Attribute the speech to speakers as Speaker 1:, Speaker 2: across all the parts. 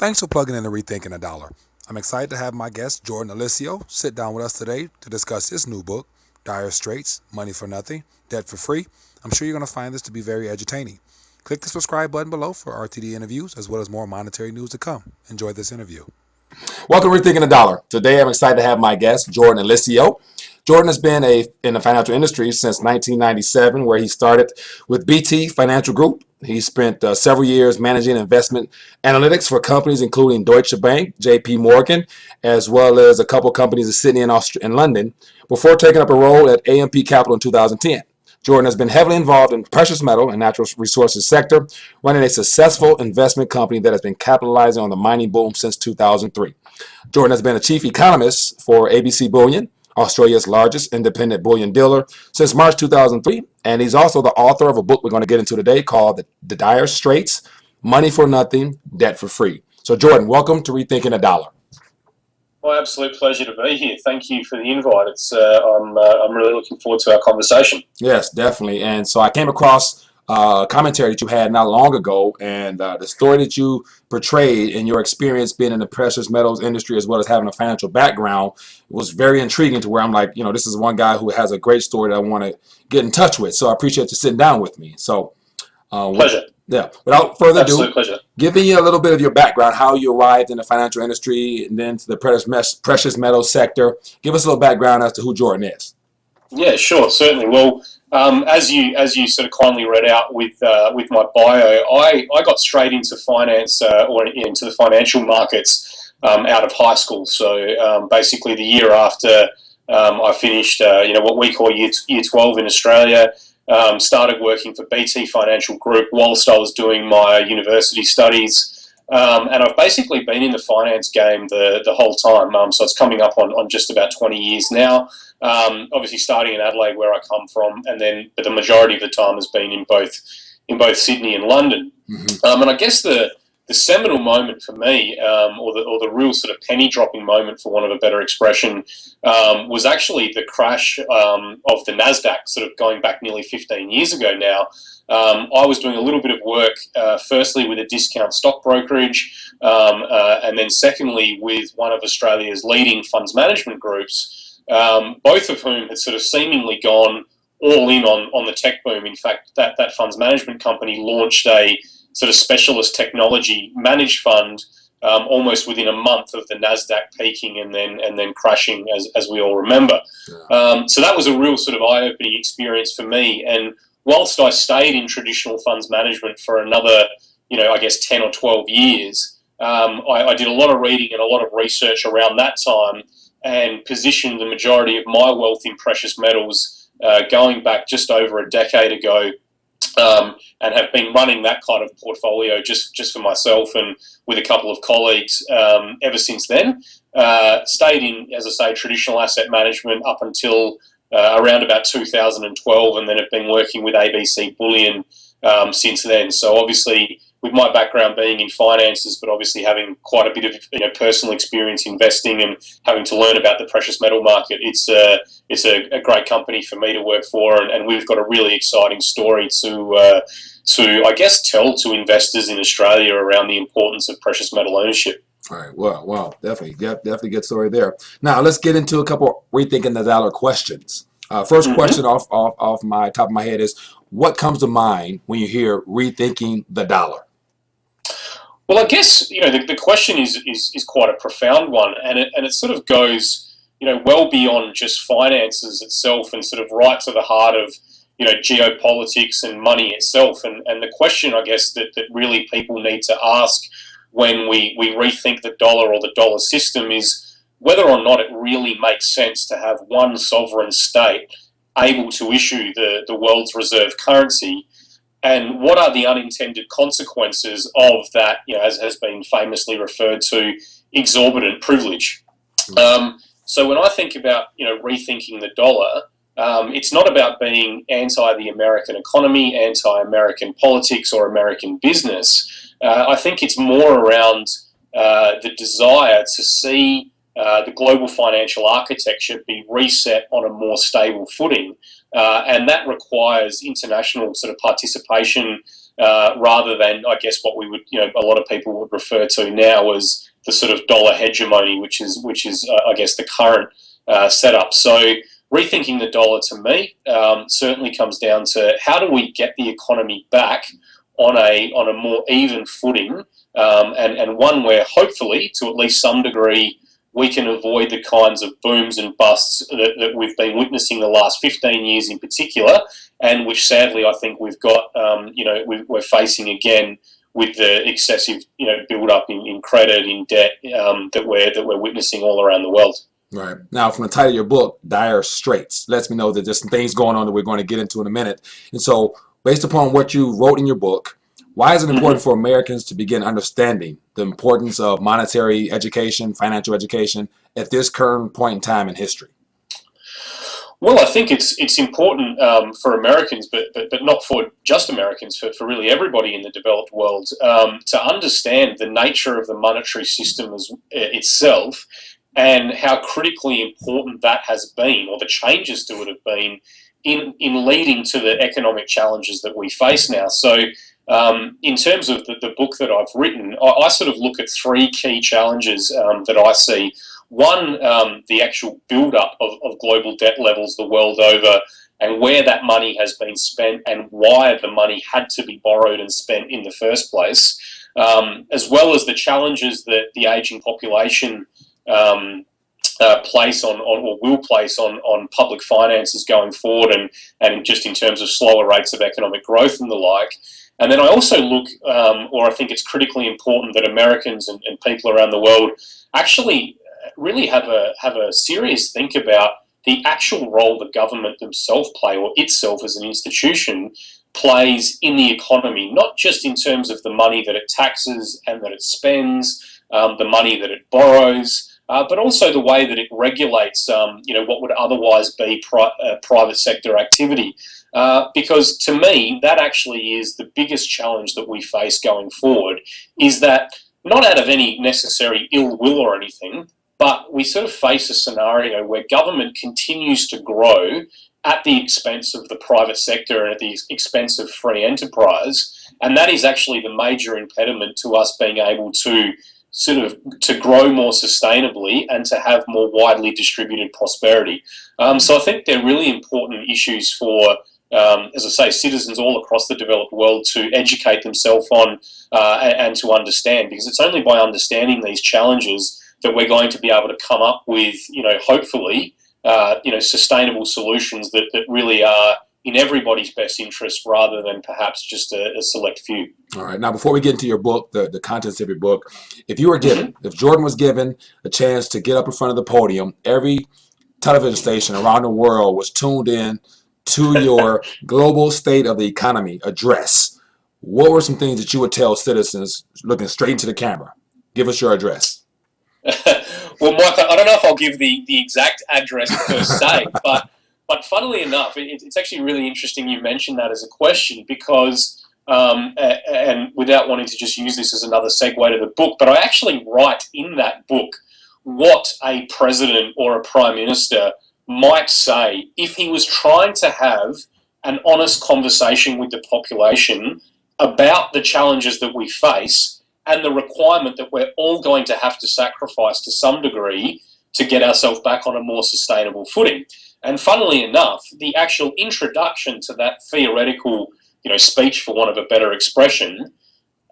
Speaker 1: Thanks for plugging in to Rethinking the Dollar. I'm excited to have my guest, Jordan Eliseo, sit down with us today to discuss his new book, Dire Straits, Money for Nothing, Debt for Free. I'm sure you're going to find this to be very edutaining. Click the subscribe button below for RTD interviews as well as more monetary news to come. Enjoy this interview.
Speaker 2: Welcome to Rethinking the Dollar. Today I'm excited to have my guest, Jordan Eliseo. Jordan has been in the financial industry since 1997, where he started with BT Financial Group. He spent several years managing investment analytics for companies including Deutsche Bank, JP Morgan, as well as a couple companies in Sydney and London, before taking up a role at AMP Capital in 2010. Jordan has been heavily involved in the precious metal and natural resources sector, running a successful investment company that has been capitalizing on the mining boom since 2003. Jordan has been a chief economist for ABC Bullion, Australia's largest independent bullion dealer, since March 2003, and he's also the author of a book we're going to get into today called The Dire Straits, Money for Nothing, Debt for Free. So Jordan, welcome to Rethinking the Dollar.
Speaker 3: My absolute pleasure to be here. Thank you for the invite. I'm really looking forward to our conversation.
Speaker 2: Yes, definitely. And so I came across a commentary that you had not long ago, and the story that you portrayed in your experience being in the precious metals industry as well as having a financial background was very intriguing, to where I'm like, this is one guy who has a great story that I want to get in touch with. So I appreciate you sitting down with me. So
Speaker 3: pleasure.
Speaker 2: Without further
Speaker 3: Absolute
Speaker 2: ado,
Speaker 3: pleasure.
Speaker 2: give me a little bit of your background, how you arrived in the financial industry and then to the precious metals sector. Give us a little background as to who Jordan is.
Speaker 3: Yeah, sure, certainly. Well, as you sort of kindly read out with my bio, I got straight into finance or into the financial markets out of high school. So basically, the year after I finished, what we call year 12 in Australia. Started working for BT Financial Group whilst I was doing my university studies, and I've basically been in the finance game the whole time. So it's coming up on just about 20 years now. Obviously, starting in Adelaide, where I come from, but the majority of the time has been in both Sydney and London. Mm-hmm. And I guess the seminal moment for me, or the real sort of penny dropping moment, for want of a better expression, was actually the crash of the Nasdaq, sort of going back nearly 15 years ago now. I was doing a little bit of work, firstly with a discount stock brokerage, and then secondly with one of Australia's leading funds management groups, both of whom had sort of seemingly gone all in on the tech boom. In fact, that funds management company launched a sort of specialist technology managed fund almost within a month of the Nasdaq peaking and then crashing, as we all remember. Yeah. So that was a real sort of eye-opening experience for me. And whilst I stayed in traditional funds management for another, I guess 10 or 12 years, I did a lot of reading and a lot of research around that time and positioned the majority of my wealth in precious metals going back just over a decade ago. And have been running that kind of portfolio just for myself and with a couple of colleagues ever since then. Stayed in, as I say, traditional asset management up until around about 2012, and then have been working with ABC Bullion since then. So obviously, with my background being in finances, but obviously having quite a bit of personal experience investing and having to learn about the precious metal market, it's a great company for me to work for, and we've got a really exciting story to I guess tell to investors in Australia around the importance of precious metal ownership.
Speaker 2: All right, well, definitely good story there. Now let's get into a couple Rethinking the Dollar questions. First question off my top of my head is, what comes to mind when you hear rethinking the dollar?
Speaker 3: Well, I guess the question is quite a profound one, and it sort of goes well beyond just finances itself and sort of right to the heart of geopolitics and money itself. And the question, I guess, that really people need to ask when we rethink the dollar or the dollar system is whether or not it really makes sense to have one sovereign state able to issue the world's reserve currency, and what are the unintended consequences of that, as has been famously referred to, exorbitant privilege. So when I think about rethinking the dollar, it's not about being anti the American economy, anti-American politics or American business. I think it's more around the desire to see the global financial architecture be reset on a more stable footing. And that requires international sort of participation rather than, I guess, what we would, a lot of people would refer to now as the sort of dollar hegemony, which is I guess, the current setup. So rethinking the dollar, to me, certainly comes down to how do we get the economy back on a more even footing, and one where hopefully, to at least some degree, we can avoid the kinds of booms and busts that we've been witnessing the last 15 years in particular, and which sadly I think we've got, we're facing again with the excessive, build-up in credit, in debt, that we're witnessing all around the world.
Speaker 2: Right. Now, from the title of your book, Dire Straits, lets me know that there's some things going on that we're going to get into in a minute. And so, based upon what you wrote in your book, why is it important for Americans to begin understanding the importance of monetary education, financial education, at this current point in time in history?
Speaker 3: Well, I think it's important for Americans, but not for just Americans, for really everybody in the developed world, to understand the nature of the monetary system itself, and how critically important that has been, or the changes to it have been, in leading to the economic challenges that we face now. So in terms of the book that I've written, I sort of look at three key challenges that I see. One, the actual build-up of global debt levels the world over, and where that money has been spent and why the money had to be borrowed and spent in the first place, as well as the challenges that the ageing population place on or will place on public finances going forward, and just in terms of slower rates of economic growth and the like. And then I also look, or I think it's critically important that Americans and people around the world actually really have a serious think about the actual role the government themselves play, or itself as an institution plays in the economy, not just in terms of the money that it taxes and that it spends, the money that it borrows, but also the way that it regulates, what would otherwise be private sector activity. Because to me, that actually is the biggest challenge that we face going forward, is that not out of any necessary ill will or anything, but we sort of face a scenario where government continues to grow at the expense of the private sector and at the expense of free enterprise. And that is actually the major impediment to us being able to to grow more sustainably and to have more widely distributed prosperity. So I think they're really important issues for, as I say, citizens all across the developed world to educate themselves on and to understand, because it's only by understanding these challenges that we're going to be able to come up with, hopefully, sustainable solutions that really are in everybody's best interest, rather than perhaps just a select few.
Speaker 2: All right. Now, before we get into your book, the contents of your book, if Jordan was given a chance to get up in front of the podium, every television station around the world was tuned in to your Global State of the Economy address, what were some things that you would tell citizens looking straight into the camera? Give us your address.
Speaker 3: Well, Mike, I don't know if I'll give the exact address per se, but funnily enough, it's actually really interesting you mentioned that as a question, because, and without wanting to just use this as another segue to the book, but I actually write in that book what a president or a prime minister might say if he was trying to have an honest conversation with the population about the challenges that we face and the requirement that we're all going to have to sacrifice to some degree to get ourselves back on a more sustainable footing. And funnily enough, the actual introduction to that theoretical, speech, for want of a better expression,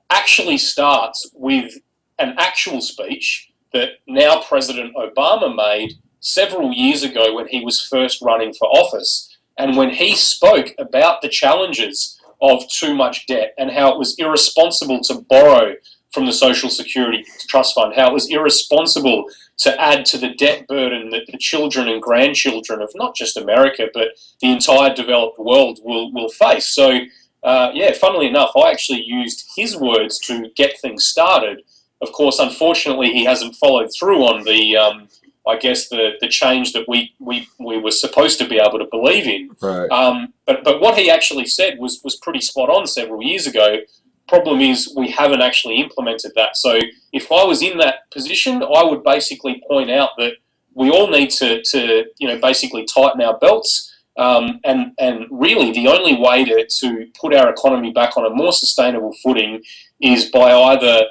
Speaker 3: actually starts with an actual speech that now President Obama made several years ago when he was first running for office, and when he spoke about the challenges of too much debt and how it was irresponsible to borrow from the Social Security Trust Fund, how it was irresponsible to add to the debt burden that the children and grandchildren of not just America, but the entire developed world will face. So, funnily enough, I actually used his words to get things started. Of course, unfortunately, he hasn't followed through on the change that we were supposed to be able to believe in.
Speaker 2: Right.
Speaker 3: But what he actually said was pretty spot on several years ago. Problem is, we haven't actually implemented that. So if I was in that position, I would basically point out that we all need to basically tighten our belts, And really, the only way to put our economy back on a more sustainable footing is by either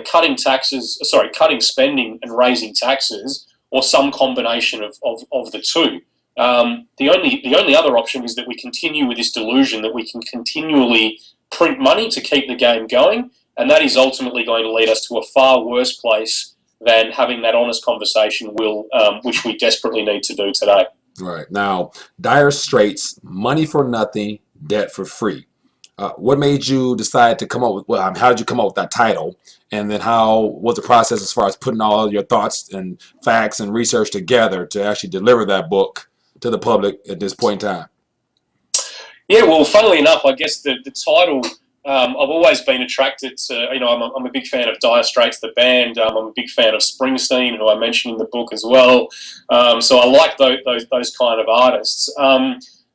Speaker 3: cutting spending and raising taxes, or some combination of the two. The only other option is that we continue with this delusion that we can continually print money to keep the game going, and that is ultimately going to lead us to a far worse place than having that honest conversation, which we desperately need to do today.
Speaker 2: Right. Now, Dire Straits, money for nothing, debt for free. What made you decide to come up with, well, how did you come up with that title? And then how was the process as far as putting all your thoughts and facts and research together to actually deliver that book to the public at this point in time?
Speaker 3: Yeah, well, funnily enough, I guess the title, I've always been attracted to, I'm a big fan of Dire Straits, the band. I'm a big fan of Springsteen, who I mentioned in the book as well. So I like those kind of artists.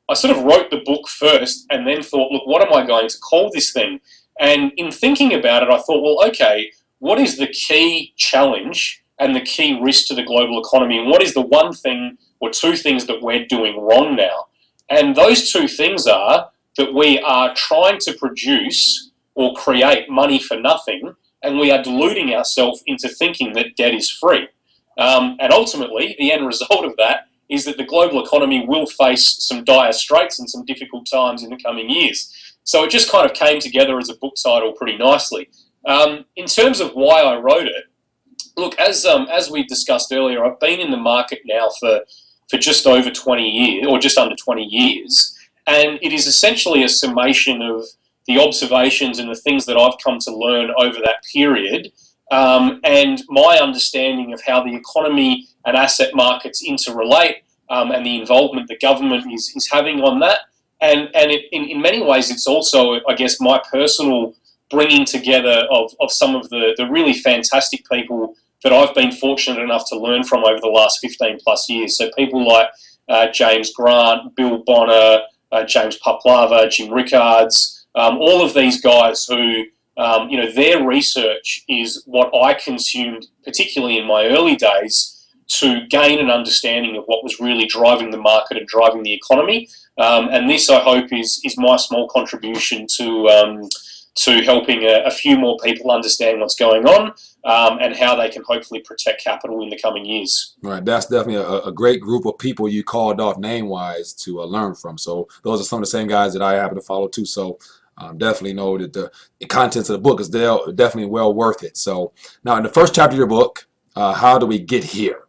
Speaker 3: I sort of wrote the book first and then thought, look, what am I going to call this thing? And in thinking about it, I thought, well, okay, what is the key challenge and the key risk to the global economy? And what is the one thing or two things that we're doing wrong now? And those two things are that we are trying to produce or create money for nothing, and we are deluding ourselves into thinking that debt is free. And ultimately, the end result of that is that the global economy will face some dire straits and some difficult times in the coming years. So it just kind of came together as a book title pretty nicely. In terms of why I wrote it, look, as we discussed earlier, I've been in the market now for just over 20 years, or just under 20 years, and it is essentially a summation of the observations and the things that I've come to learn over that period, and my understanding of how the economy and asset markets interrelate, and the involvement the government is having on that. And in many ways, it's also, I guess, my personal bringing together of some of the really fantastic people that I've been fortunate enough to learn from over the last 15 plus years. So people like James Grant, Bill Bonner, James Paplava, Jim Rickards, all of these guys who, their research is what I consumed, particularly in my early days, to gain an understanding of what was really driving the market and driving the economy. And this, I hope, is my small contribution to helping a few more people understand what's going on, and how they can hopefully protect capital in the coming years.
Speaker 2: Right, that's definitely a great group of people you called off name-wise to learn from. So those are some of the same guys that I happen to follow too. So definitely know that the contents of the book is definitely well worth it. So now in the first chapter of your book, how do we get here?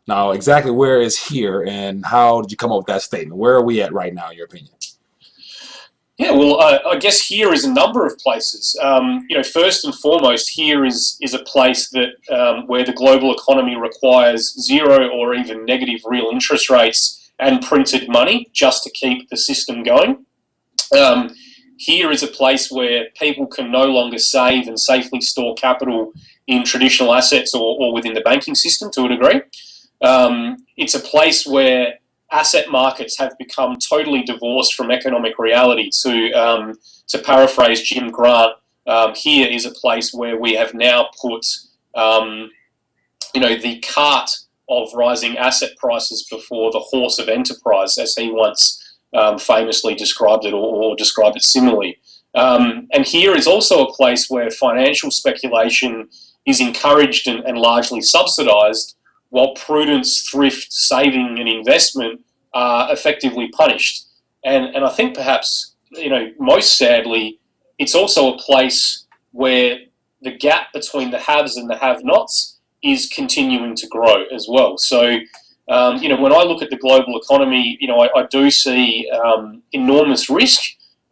Speaker 2: Now, exactly where is here, and how did you come up with that statement? Where are we at right now, in your opinion?
Speaker 3: Yeah, well, I guess here is a number of places. First and foremost, here is a place that where the global economy requires zero or even negative real interest rates and printed money just to keep the system going. Here is a place where people can no longer save and safely store capital in traditional assets or within the banking system to a degree. It's a place where asset markets have become totally divorced from economic reality. To paraphrase Jim Grant, here is a place where we have now put, the cart of rising asset prices before the horse of enterprise, as he once famously described it, or described it similarly. And here is also a place where financial speculation is encouraged and largely subsidized, while prudence, thrift, saving and investment are effectively punished. And I think perhaps, most sadly, it's also a place where the gap between the haves and the have-nots is continuing to grow as well. So, when I look at the global economy, I do see enormous risk.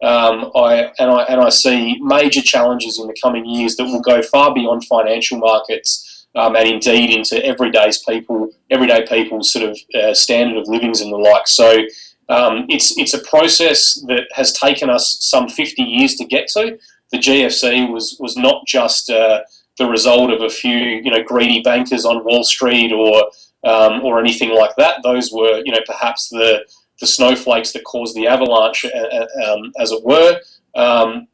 Speaker 3: I see major challenges in the coming years that will go far beyond financial markets, and indeed into everyday people's sort of standard of livings and the like. So it's a process that has taken us some 50 years to get to. The GFC was not just the result of a few greedy bankers on Wall Street or anything like that. Those were perhaps the snowflakes that caused the avalanche, as it were. That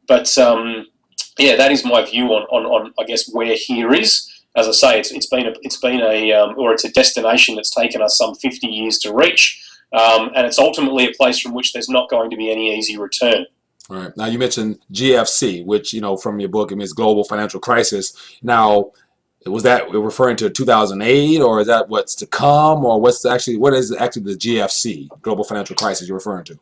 Speaker 3: is my view on I guess where here is. As I say, it's a destination that's taken us some 50 years to reach. and it's ultimately a place from which there's not going to be any easy return.
Speaker 2: All right. Now you mentioned GFC, which from your book it means global financial crisis. Now, was that referring to 2008, or is that what's to come, or what is actually the GFC, global financial crisis, you're referring to?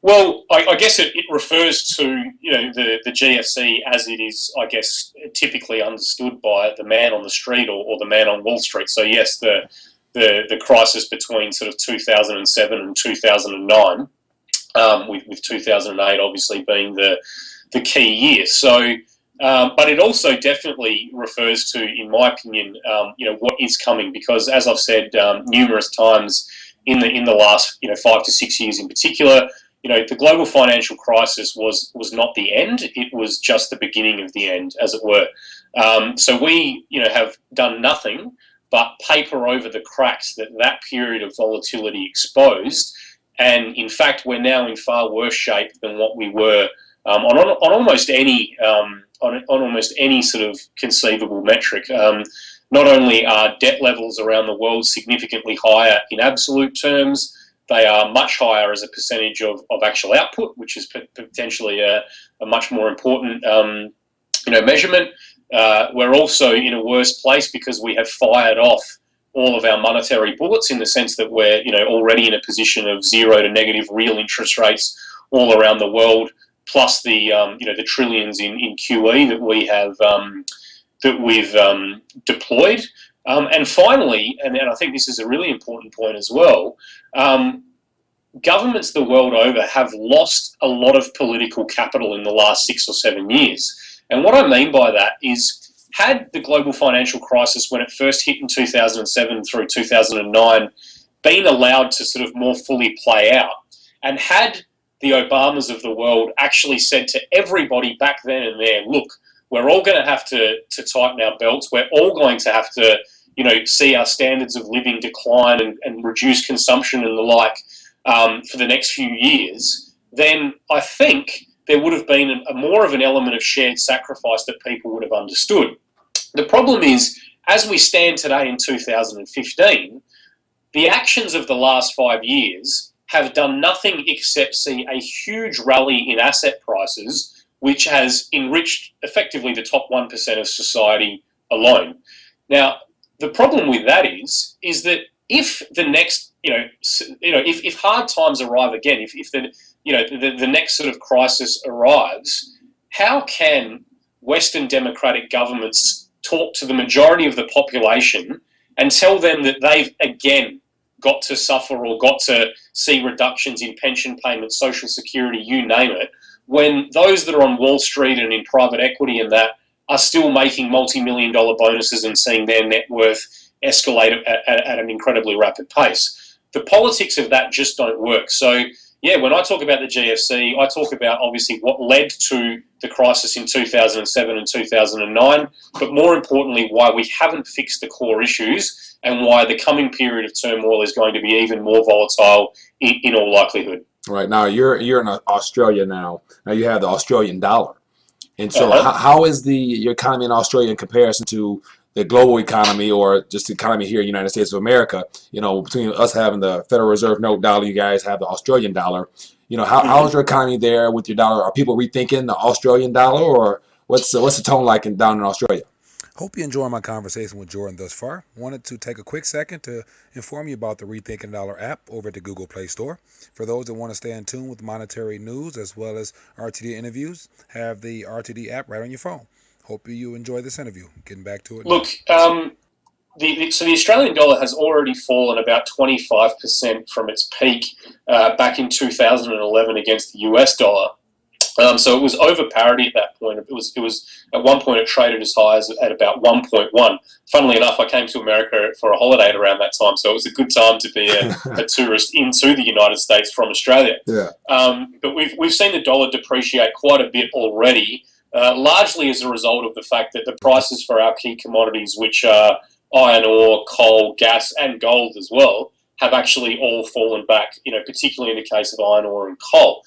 Speaker 3: Well, I guess it refers to the GFC as it is, I guess, typically understood by the man on the street or the man on Wall Street. So yes, the crisis between sort of 2007 and 2009, with 2008 obviously being the key year. So, but it also definitely refers to, in my opinion, what is coming, because as I've said numerous times in the last 5 to 6 years in particular. The global financial crisis was not the end; it was just the beginning of the end, as it were. So we, have done nothing but paper over the cracks that period of volatility exposed, and in fact, we're now in far worse shape than what we were on almost any sort of conceivable metric. Not only are debt levels around the world significantly higher in absolute terms, they are much higher as a percentage of actual output, which is potentially a much more important measurement. We're also in a worse place because we have fired off all of our monetary bullets, in the sense that we're already in a position of 0 to negative real interest rates all around the world, plus the the trillions in QE that we've deployed. And finally, and I think this is a really important point as well, governments the world over have lost a lot of political capital in the last 6 or 7 years. And what I mean by that is, had the global financial crisis, when it first hit in 2007 through 2009, been allowed to sort of more fully play out, and had the Obamas of the world actually said to everybody back then and there, look, we're all going to have to tighten our belts, we're all going to have to see our standards of living decline and reduce consumption and the like for the next few years, then I think there would have been more of an element of shared sacrifice that people would have understood. The problem is, as we stand today in 2015, the actions of the last 5 years have done nothing except see a huge rally in asset prices, which has enriched effectively the top 1% of society alone. Now, the problem with that is that if the next, if hard times arrive again, if the next sort of crisis arrives, how can Western democratic governments talk to the majority of the population and tell them that they've again got to suffer or got to see reductions in pension payments, social security, you name it, when those that are on Wall Street and in private equity and that are still making multi-million-dollar bonuses and seeing their net worth escalate at an incredibly rapid pace? The politics of that just don't work. So, yeah, when I talk about the GFC, I talk about obviously what led to the crisis in 2007 and 2009, but more importantly, why we haven't fixed the core issues and why the coming period of turmoil is going to be even more volatile in all likelihood.
Speaker 2: Right. Now, you're in Australia now. Now you have the Australian dollar. And so how is your economy in Australia in comparison to the global economy, or just the economy here in the United States of America? Between us having the Federal Reserve note dollar, you guys have the Australian dollar. How is your economy there with your dollar? Are people rethinking the Australian dollar, or what's the tone like down in Australia?
Speaker 1: Hope you enjoyed my conversation with Jordan thus far. Wanted to take a quick second to inform you about the Rethinking the Dollar app over at the Google Play Store. For those that want to stay in tune with monetary news as well as RTD interviews, have the RTD app right on your phone. Hope you enjoy this interview. Getting back to it now.
Speaker 3: Look, so the Australian dollar has already fallen about 25% from its peak back in 2011 against the US dollar. So it was over parity at that point. It was at one point it traded as high as at about 1.1. Funnily enough, I came to America for a holiday around that time, so it was a good time to be a tourist into the United States from Australia.
Speaker 2: Yeah.
Speaker 3: But we've seen the dollar depreciate quite a bit already, largely as a result of the fact that the prices for our key commodities, which are iron ore, coal, gas, and gold as well, have actually all fallen back. Particularly in the case of iron ore and coal.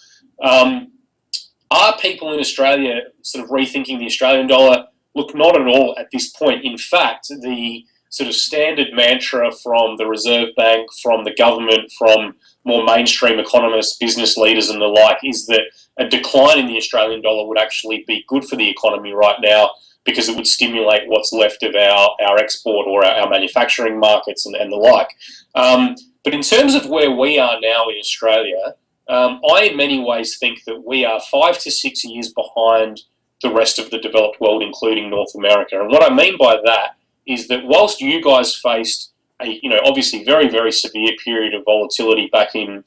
Speaker 3: Are people in Australia sort of rethinking the Australian dollar? Look, not at all at this point. In fact, the sort of standard mantra from the Reserve Bank, from the government, from more mainstream economists, business leaders and the like, is that a decline in the Australian dollar would actually be good for the economy right now, because it would stimulate what's left of our export or our manufacturing markets and the like. But in terms of where we are now in Australia, I in many ways think that we are 5 to 6 years behind the rest of the developed world, including North America. And what I mean by that is that whilst you guys faced a, obviously very, very severe period of volatility back in,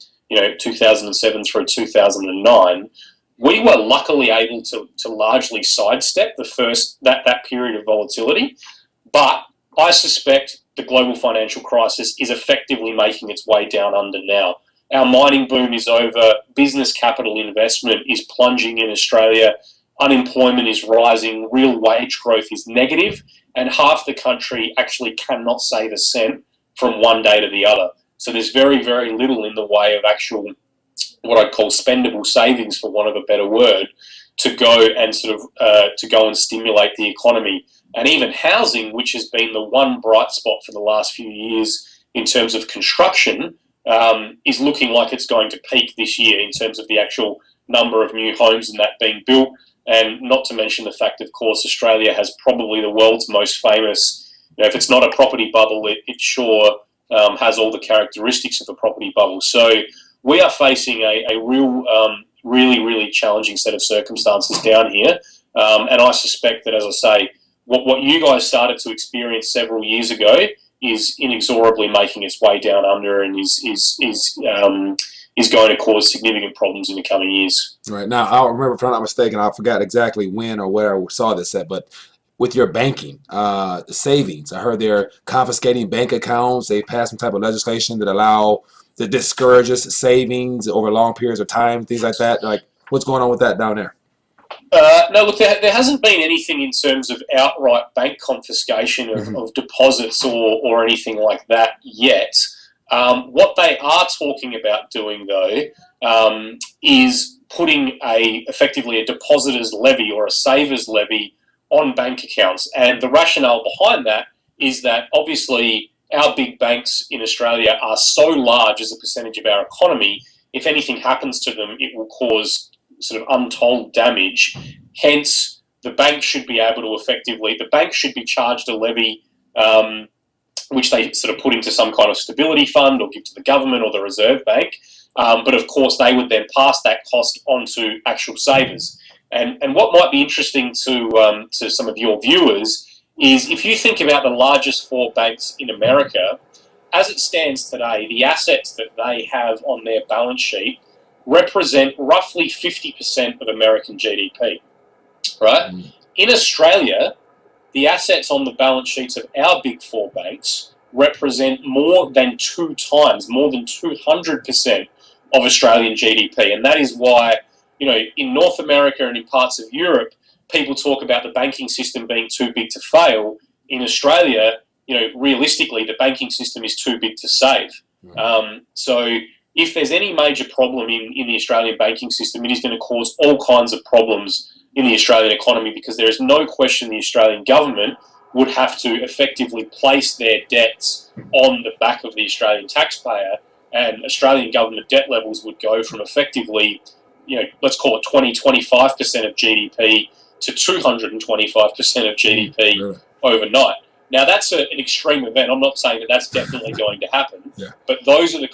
Speaker 3: 2007 through 2009, we were luckily able to largely sidestep that period of volatility. But I suspect the global financial crisis is effectively making its way down under now. Our mining boom is over. Business capital investment is plunging in Australia. Unemployment is rising. Real wage growth is negative. And half the country actually cannot save a cent from one day to the other. So there's very, very little in the way of actual, what I'd call spendable savings, for want of a better word, to go and stimulate the economy. And even housing, which has been the one bright spot for the last few years in terms of construction, is looking like it's going to peak this year in terms of the actual number of new homes and that being built. And not to mention the fact, of course, Australia has probably the world's most famous, if it's not a property bubble, it sure has all the characteristics of a property bubble. So we are facing a real, really, really challenging set of circumstances down here. And I suspect that, as I say, what you guys started to experience several years ago is inexorably making its way down under, and is going to cause significant problems in the coming years.
Speaker 2: Right. Now, I remember, if I'm not mistaken, I forgot exactly when or where I saw this at, but with your banking, the savings, I heard they're confiscating bank accounts. They passed some type of legislation that discourages savings over long periods of time, things like that. Like, what's going on with that down there?
Speaker 3: No, look, there hasn't been anything in terms of outright bank confiscation of deposits or anything like that yet. What they are talking about doing, though, is putting effectively a depositor's levy or a saver's levy on bank accounts. And the rationale behind that is that obviously our big banks in Australia are so large as a percentage of our economy, if anything happens to them, it will cause sort of untold damage. Hence, the bank should be able to the bank should be charged a levy, which they sort of put into some kind of stability fund or give to the government or the Reserve Bank. But of course, they would then pass that cost on to actual savers. And what might be interesting to some of your viewers is, if you think about the largest 4 banks in America, as it stands today, the assets that they have on their balance sheet represent roughly 50% of American GDP, right? In Australia, the assets on the balance sheets of our big 4 banks represent more than 200% of Australian GDP. And that is why, in North America and in parts of Europe, people talk about the banking system being too big to fail. In Australia, realistically, the banking system is too big to save. So if there's any major problem in the Australian banking system, it is going to cause all kinds of problems in the Australian economy, because there is no question the Australian government would have to effectively place their debts on the back of the Australian taxpayer, and Australian government debt levels would go from effectively, let's call it 20-25% of GDP to 225% of GDP overnight. Now, that's an extreme event. I'm not saying that that's definitely going to happen, but those are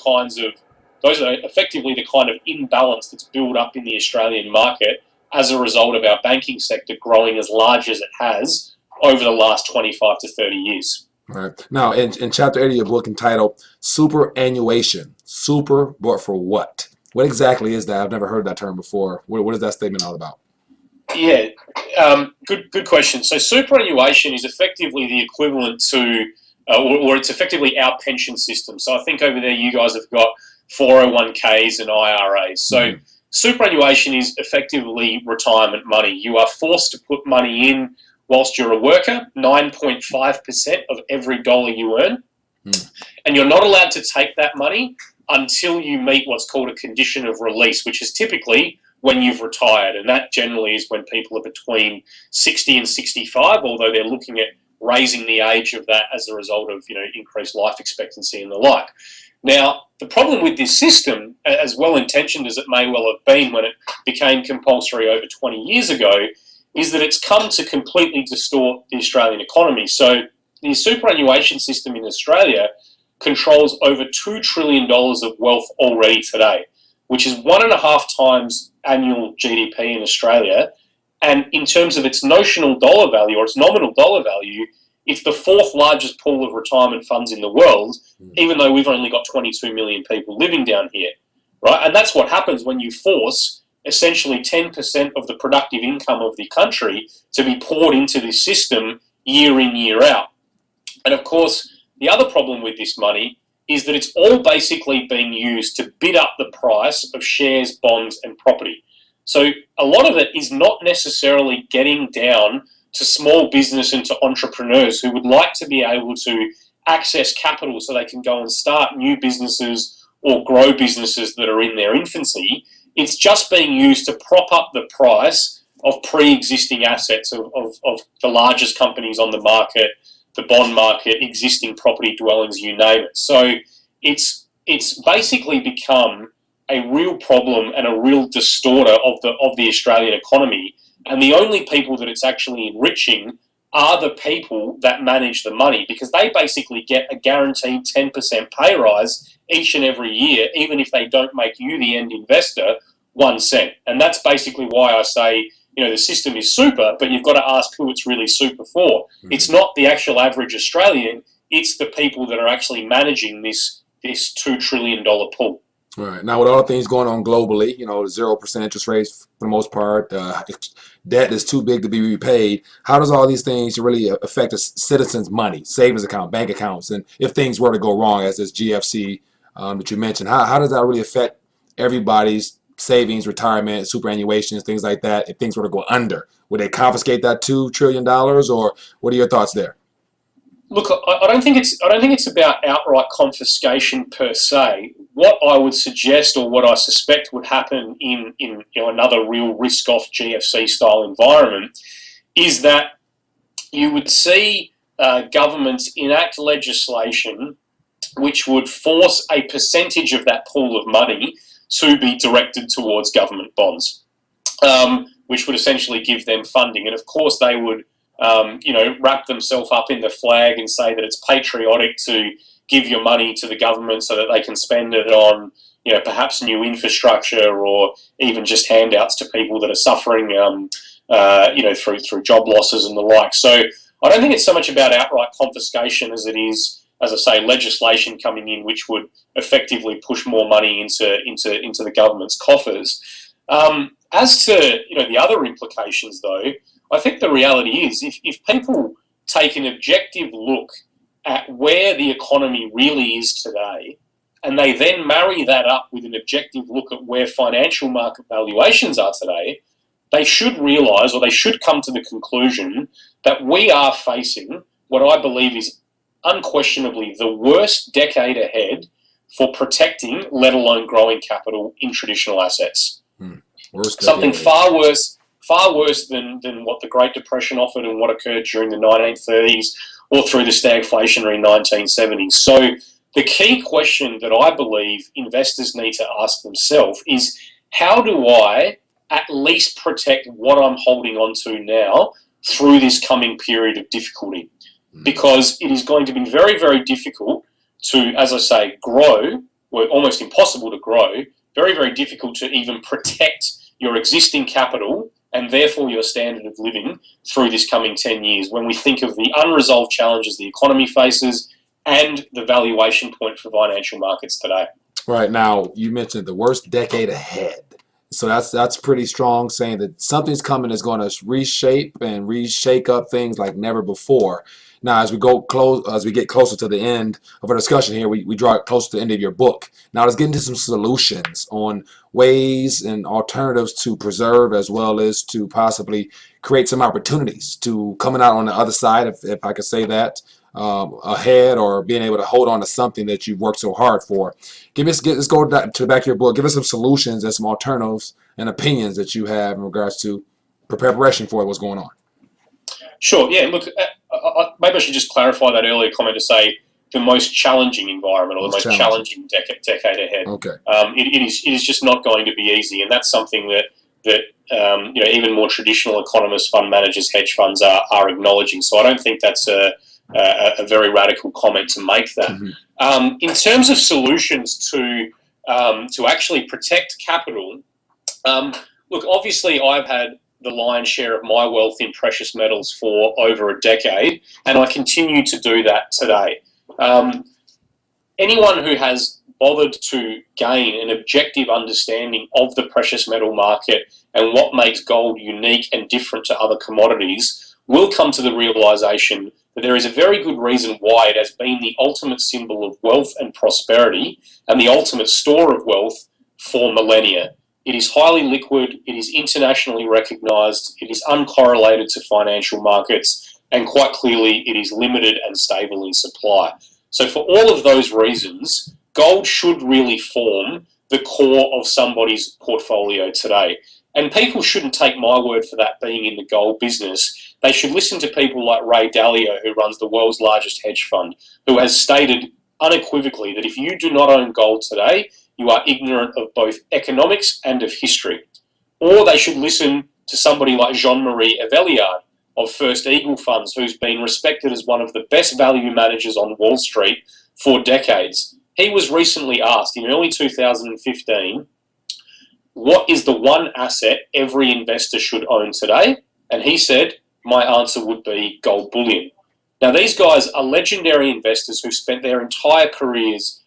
Speaker 3: effectively the kind of imbalance that's built up in the Australian market as a result of our banking sector growing as large as it has over the last 25 to 30 years.
Speaker 2: Right. Now, in Chapter 8 of your book, entitled Superannuation, super, but for what? What exactly is that? I've never heard that term before. What is that statement all about?
Speaker 3: Yeah, good question. So superannuation is effectively the equivalent to, or it's effectively our pension system. So I think over there you guys have got 401ks and IRAs. So superannuation is effectively retirement money. You are forced to put money in whilst you're a worker, 9.5% of every dollar you earn. And you're not allowed to take that money until you meet what's called a condition of release, which is typically when you've retired. And that generally is when people are between 60 and 65, although they're looking at raising the age of that as a result of, increased life expectancy and the like. Now, the problem with this system, as well-intentioned as it may well have been when it became compulsory over 20 years ago, is that it's come to completely distort the Australian economy. So the superannuation system in Australia controls over $2 trillion of wealth already today, which is 1.5 times annual GDP in Australia. And in terms of its notional dollar value or its nominal dollar value, it's the 4th largest pool of retirement funds in the world, even though we've only got 22 million people living down here, right? And that's what happens when you force essentially 10% of the productive income of the country to be poured into this system year in, year out. And of course, the other problem with this money is that it's all basically being used to bid up the price of shares, bonds, and property. So a lot of it is not necessarily getting down to small business and to entrepreneurs who would like to be able to access capital so they can go and start new businesses or grow businesses that are in their infancy. It's just being used to prop up the price of pre-existing assets of the largest companies on the market, the bond market, existing property dwellings, you name it. So it's basically become a real problem and a real distorter of the Australian economy. And the only people that it's actually enriching are the people that manage the money, because they basically get a guaranteed 10% pay rise each and every year, even if they don't make you, the end investor, 1 cent. And that's basically why I say, the system is super, but you've got to ask who it's really super for. Mm-hmm. It's not the actual average Australian, it's the people that are actually managing this $2 trillion pool.
Speaker 2: All right. Now, with all things going on globally, 0% interest rates for the most part, debt is too big to be repaid. How does all these things really affect a citizen's money, savings account, bank accounts, and if things were to go wrong, as this GFC that you mentioned, how does that really affect everybody's savings, retirement, superannuations, things like that? If things were to go under, would they confiscate that $2 trillion, or what are your thoughts there?
Speaker 3: Look, I don't think it's about outright confiscation per se. What I would suggest, or what I suspect would happen in another real risk-off GFC style environment, is that you would see governments enact legislation which would force a percentage of that pool of money to be directed towards government bonds, which would essentially give them funding. And of course, they would wrap themselves up in the flag and say that it's patriotic to give your money to the government so that they can spend it on, perhaps new infrastructure or even just handouts to people that are suffering, through job losses and the like. So I don't think it's so much about outright confiscation as it is, as I say, legislation coming in which would effectively push more money into the government's coffers. As to the other implications, though, I think the reality is if people take an objective look at where the economy really is today, and they then marry that up with an objective look at where financial market valuations are today, they should realise, or they should come to the conclusion, that we are facing what I believe is unquestionably the worst decade ahead for protecting, let alone growing capital in traditional assets. Something far worse than what the Great Depression offered and what occurred during the 1930s or through the stagflationary 1970s. So the key question that I believe investors need to ask themselves is, how do I at least protect what I'm holding on to now through this coming period of difficulty? Because it is going to be very, very difficult to, as I say, grow, or almost impossible to grow, very, very difficult to even protect your existing capital and therefore your standard of living through this coming 10 years when we think of the unresolved challenges the economy faces and the valuation point for financial markets today.
Speaker 2: Right. Now, you mentioned the worst decade ahead. So that's pretty strong, saying that something's coming that's going to reshape and reshake up things like never before. Now, as we get closer to the end of our discussion here, we draw it close to the end of your book. Now, let's get into some solutions on ways and alternatives to preserve, as well as to possibly create some opportunities to coming out on the other side, if I could say that, ahead, or being able to hold on to something that you've worked so hard for. Let's go to the back of your book. Give us some solutions and some alternatives and opinions that you have in regards to preparation for what's going on.
Speaker 3: Sure. Yeah. Look, maybe I should just clarify that earlier comment to say the most challenging environment or the most challenging decade ahead.
Speaker 2: Okay.
Speaker 3: It is just not going to be easy, and that's something that even more traditional economists, fund managers, hedge funds are acknowledging. So I don't think that's a very radical comment to make that.
Speaker 2: Mm-hmm.
Speaker 3: In terms of solutions to actually protect capital, look, obviously I've had the lion's share of my wealth in precious metals for over a decade, and I continue to do that today. Anyone who has bothered to gain an objective understanding of the precious metal market and what makes gold unique and different to other commodities will come to the realization that there is a very good reason why it has been the ultimate symbol of wealth and prosperity and the ultimate store of wealth for millennia. It is highly liquid, it is internationally recognized, it is uncorrelated to financial markets, and quite clearly it is limited and stable in supply. So for all of those reasons, gold should really form the core of somebody's portfolio today. And people shouldn't take my word for that being in the gold business. They should listen to people like Ray Dalio, who runs the world's largest hedge fund, who has stated unequivocally that if you do not own gold today, you are ignorant of both economics and of history. Or they should listen to somebody like Jean-Marie Aveliard of First Eagle Funds, who's been respected as one of the best value managers on Wall Street for decades. He was recently asked in early 2015, what is the one asset every investor should own today? And he said, my answer would be gold bullion. Now, these guys are legendary investors who spent their entire careers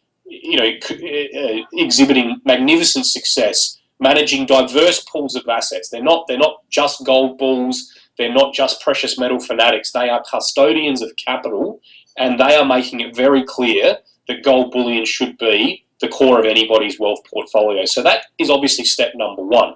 Speaker 3: exhibiting magnificent success, managing diverse pools of assets. They're not just gold bulls. They're not just precious metal fanatics. They are custodians of capital, and they are making it very clear that gold bullion should be the core of anybody's wealth portfolio. So that is obviously step number one.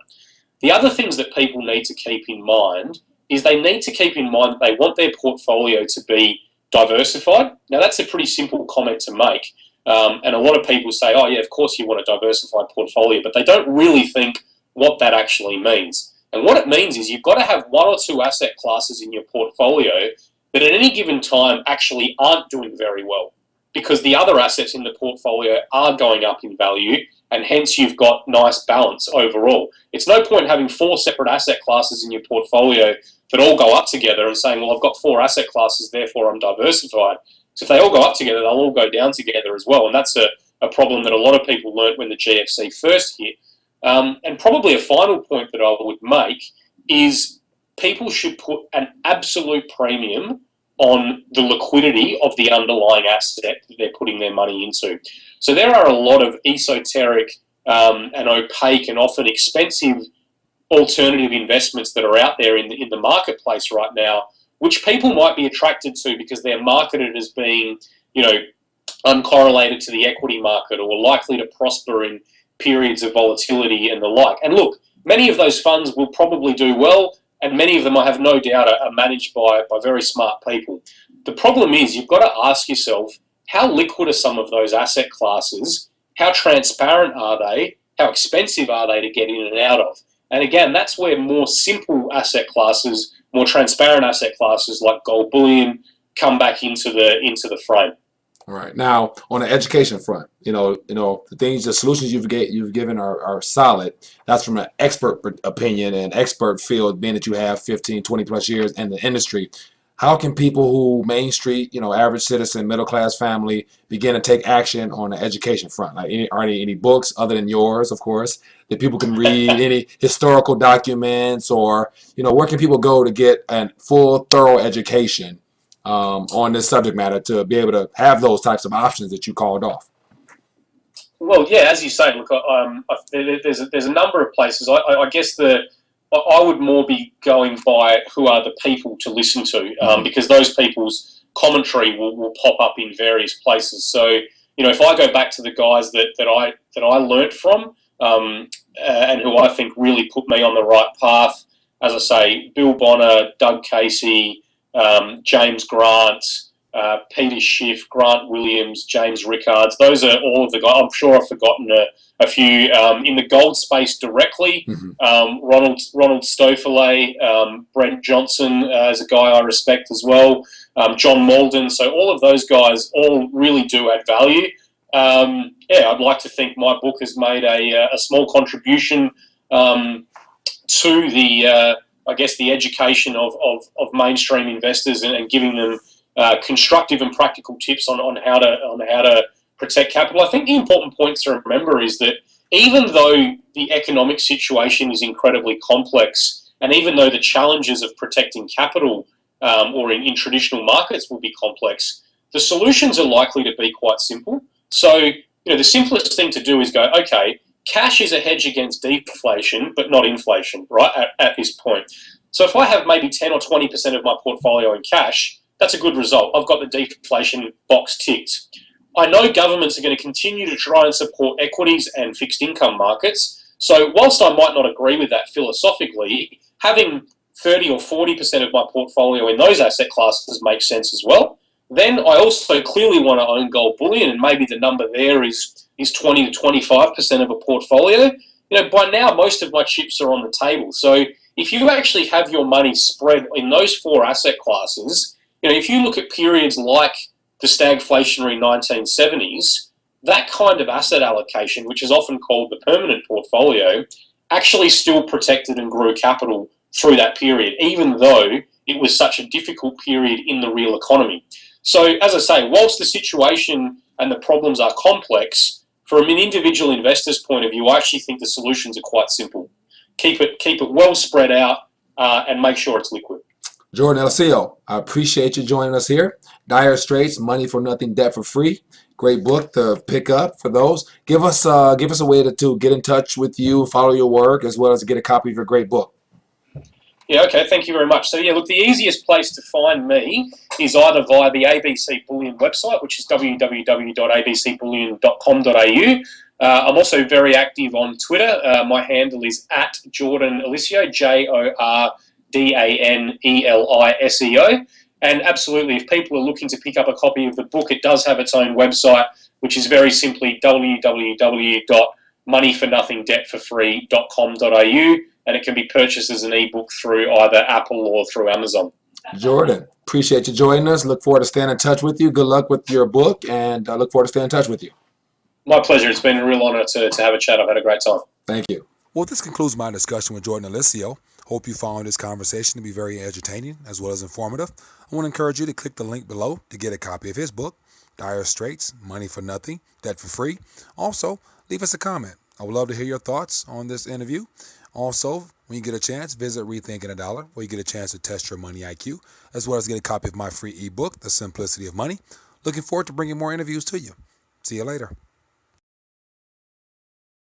Speaker 3: The other things that people need to keep in mind is they need to keep in mind that they want their portfolio to be diversified. Now, that's a pretty simple comment to make. And a lot of people say, oh, yeah, of course you want a diversified portfolio, but they don't really think what that actually means. And what it means is you've got to have one or two asset classes in your portfolio that at any given time actually aren't doing very well, because the other assets in the portfolio are going up in value, and hence you've got nice balance overall. It's no point having four separate asset classes in your portfolio that all go up together and saying, well, I've got four asset classes, therefore I'm diversified. So if they all go up together, they'll all go down together as well. And that's a problem that a lot of people learnt when the GFC first hit. And probably a final point that I would make is people should put an absolute premium on the liquidity of the underlying asset that they're putting their money into. So there are a lot of esoteric and opaque and often expensive alternative investments that are out there in the marketplace right now, which people might be attracted to because they're marketed as being, uncorrelated to the equity market or likely to prosper in periods of volatility and the like. And look, many of those funds will probably do well, and many of them, I have no doubt, are managed by very smart people. The problem is you've got to ask yourself, how liquid are some of those asset classes? How transparent are they? How expensive are they to get in and out of? And again, that's where more simple asset classes, more transparent asset classes like gold bullion come back into the frame.
Speaker 2: All right. Now, on the education front, the solutions you've given are solid. That's from an expert opinion and expert field, being that you have 15, 20 plus years in the industry. How can people who Main Street, average citizen, middle class family, begin to take action on the education front? Like, are there any books other than yours, of course, that people can read? Any historical documents, or where can people go to get a full, thorough education on this subject matter to be able to have those types of options that you called off?
Speaker 3: Well, yeah, as you say, look, there's a number of places. I guess I would more be going by who are the people to listen to, because those people's commentary will pop up in various places. So, if I go back to the guys that I learnt from and who I think really put me on the right path, as I say, Bill Bonner, Doug Casey, James Grant, Peter Schiff, Grant Williams, James Rickards. Those are all of the guys. I'm sure I've forgotten a few. In the gold space directly, Ronald Stoffele, Brent Johnson is a guy I respect as well, John Malden. So all of those guys all really do add value. I'd like to think my book has made a small contribution to the, I guess, the education of mainstream investors and giving them constructive and practical tips on how to protect capital. I think the important point to remember is that even though the economic situation is incredibly complex, and even though the challenges of protecting capital or in traditional markets will be complex, the solutions are likely to be quite simple. So, the simplest thing to do is go, okay, cash is a hedge against deflation, but not inflation, right, at this point. So if I have maybe 10 or 20% of my portfolio in cash, that's a good result. I've got the deflation box ticked. I know governments are going to continue to try and support equities and fixed income markets. So whilst I might not agree with that philosophically, having 30 or 40% of my portfolio in those asset classes makes sense as well. Then I also clearly want to own gold bullion, and maybe the number there is 20 to 25% of a portfolio. By now most of my chips are on the table. So if you actually have your money spread in those four asset classes, if you look at periods like the stagflationary 1970s, that kind of asset allocation, which is often called the permanent portfolio, actually still protected and grew capital through that period, even though it was such a difficult period in the real economy. So, as I say, whilst the situation and the problems are complex, from an individual investor's point of view, I actually think the solutions are quite simple. Keep it well spread out and make sure it's liquid.
Speaker 2: Jordan Eliseo, I appreciate you joining us here. Dire Straits, Money for Nothing, Debt for Free. Great book to pick up for those. Give us a way to get in touch with you, follow your work, as well as to get a copy of your great book.
Speaker 3: Yeah, okay, thank you very much. So, look, the easiest place to find me is either via the ABC Bullion website, which is www.abcbullion.com.au. I'm also very active on Twitter. My handle is @Jordan Eliseo, JordanEliseo. And absolutely, if people are looking to pick up a copy of the book, it does have its own website, which is very simply www.moneyfornothingdebtforfree.com.au. And it can be purchased as an ebook through either Apple or through Amazon.
Speaker 2: Jordan, appreciate you joining us. Look forward to staying in touch with you. Good luck with your book, and I look forward to staying in touch with you.
Speaker 3: My pleasure. It's been a real honor to have a chat. I've had a great time.
Speaker 2: Thank you.
Speaker 1: Well, this concludes my discussion with Jordan Eliseo. Hope you found this conversation to be very entertaining as well as informative. I want to encourage you to click the link below to get a copy of his book, Dire Straits, Money for Nothing, Debt for Free. Also, leave us a comment. I would love to hear your thoughts on this interview. Also, when you get a chance, visit Rethinking the Dollar, where you get a chance to test your money IQ, as well as get a copy of my free ebook, The Simplicity of Money. Looking forward to bringing more interviews to you. See you later.